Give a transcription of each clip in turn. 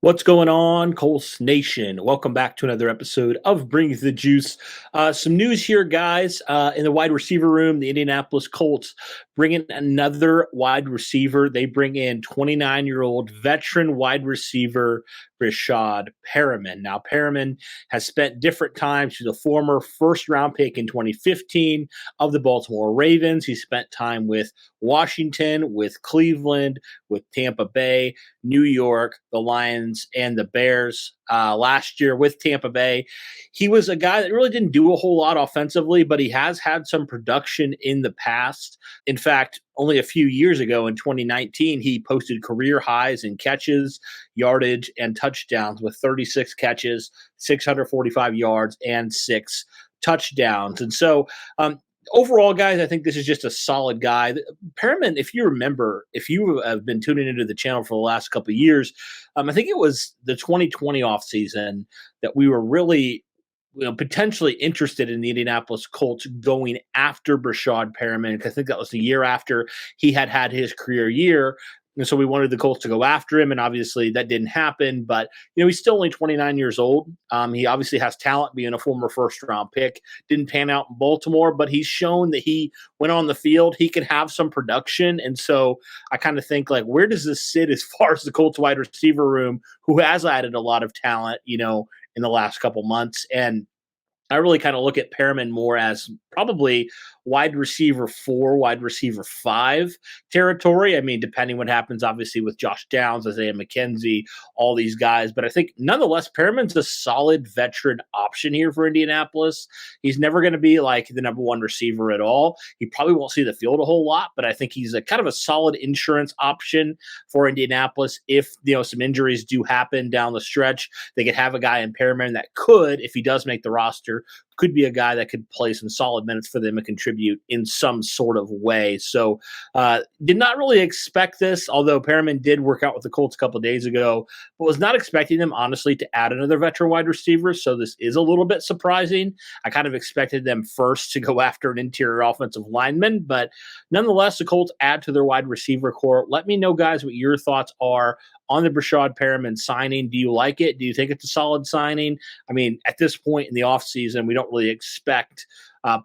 What's going on, Colts Nation? Welcome back to another episode of Bring the Juice. Some news here, guys. In the wide receiver room, the Indianapolis Colts bring in another wide receiver. They bring in 29-year-old veteran wide receiver Breshad Perriman. Now, Perriman has spent different times. He's a former first-round pick in 2015 of the Baltimore Ravens. He spent time with Washington, with Cleveland, with Tampa Bay, New York, the Lions, and the Bears. Last year with Tampa Bay, he was a guy that really didn't do a whole lot offensively, but he has had some production in the past. In fact, only a few years ago in 2019, he posted career highs in catches, yardage, and touchdowns with 36 catches, 645 yards, and 6 touchdowns. And so, overall, guys, I think this is just a solid guy. Perriman, if you remember, if you have been tuning into the channel for the last couple of years, I think it was the 2020 offseason that we were really potentially interested in the Indianapolis Colts going after Breshad Perriman. I think that was the year after he had had his career year. And so we wanted the Colts to go after him, and obviously that didn't happen. But he's still only 29 years old. He obviously has talent, being a former first-round pick. Didn't pan out in Baltimore, but he's shown that he went on the field. He can have some production, and so I kind of think, like, where does this sit as far as the Colts wide receiver room, who has added a lot of talent, in the last couple months? And I really kind of look at Perriman more as probably wide receiver 4, wide receiver 5 territory. I mean, depending what happens, obviously, with Josh Downs, Isaiah McKenzie, all these guys. But I think nonetheless, Perriman's a solid veteran option here for Indianapolis. He's never going to be like the number one receiver at all. He probably won't see the field a whole lot, but I think he's a kind of a solid insurance option for Indianapolis. If some injuries do happen down the stretch, they could have a guy in Perriman that could, if he does make the roster, could be a guy that could play some solid minutes for them and contribute in some sort of way. So did not really expect this, although Perriman did work out with the Colts a couple of days ago, but was not expecting them, honestly, to add another veteran wide receiver. So this is a little bit surprising. I kind of expected them first to go after an interior offensive lineman, but nonetheless, the Colts add to their wide receiver core. Let me know, guys, what your thoughts are on the Breshad Perriman signing. Do you like it? Do you think it's a solid signing? I mean, at this point in the offseason, we don't really expect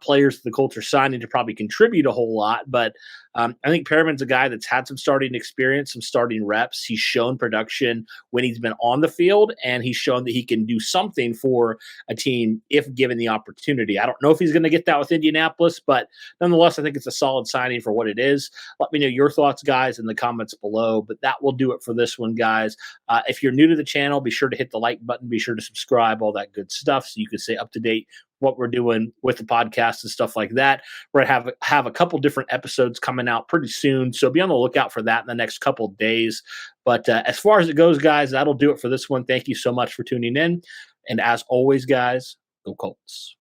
players the Colts are signing to probably contribute a whole lot, but I think Perriman's a guy that's had some starting experience, some starting reps. He's shown production when he's been on the field, and he's shown that he can do something for a team if given the opportunity. I don't know if he's going to get that with Indianapolis, but nonetheless, I think it's a solid signing for what it is. Let me know your thoughts, guys, in the comments below, but that will do it for this one, guys. If you're new to the channel, be sure to hit the like button, be sure to subscribe, all that good stuff, so you can stay up to date what we're doing with the podcast and stuff like that. We're going to have a couple different episodes coming out pretty soon, so be on the lookout for that in the next couple of days. But as far as it goes, guys, that'll do it for this one. Thank you so much for tuning in, and as always, guys, go Colts.